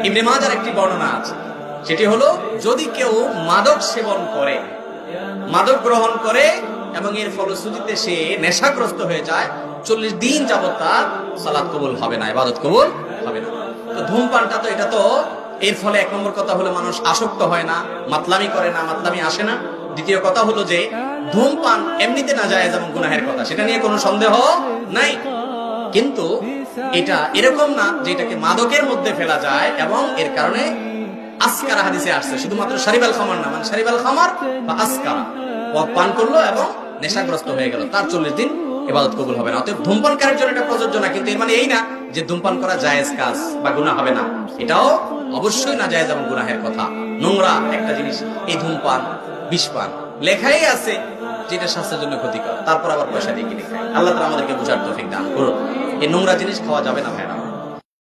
ইবনে মাজার একটি বর্ণনা আছে, সেটি হলো যদি কেউ মাদক সেবন করে, মাদক গ্রহণ করে এবং এর ফলশ্রুতিতে সে নেশাগ্রস্ত হয়ে যায়, 40 দিন যাবত তার সালাত কবুল হবে না, ইবাদত কবুল হবে না। তো ধূমপানটা তো এটা তো এর ফলে এক নম্বর কথা হলো মানুষ আসক্ত হয় না, মাতলামি করে না, মাতলামি আসে না। দ্বিতীয় কথা হলো যে ধূমপান এমনিতে না জায়েজ এবং গুনাহের কথা, সেটা নিয়ে কোনো সন্দেহ নাই। কিন্তু এটা এরকম না যে এটাকে মাদকের মধ্যে ফেলা যায় এবং এর কারণে আসকারা হাদিসে আসছে, শুধুমাত্র শারিবাল খামার না, মানে শারিবাল খামার বা আসকারা মদ পান করলো এবং নেশাগ্রস্ত হয়ে গেল, তার 40 দিন ইবাদত কবুল হবে না। অতএব ধূমপানকারীর জন্য এটা প্রযোজ্য না, কিন্তু এর মানে এই না যে ধূমপান করা জায়েজ কাজ বা গুনাহ হবে না, এটাও অবশ্যই না জায়েজ এবং গুনাহের কথা। নোংরা একটা জিনিস এই ধূমপান, বিষপান, লেখাই আছে যেটা স্বাস্থ্যের জন্য ক্ষতিকর, তারপর আবার পয়সা দিয়ে কিনে খায়। আল্লাহ তাআলা আমাদেরকে বুঝার তৌফিক দান করুন। এই নোংরা জিনিস খাওয়া যাবে না ভাইরা।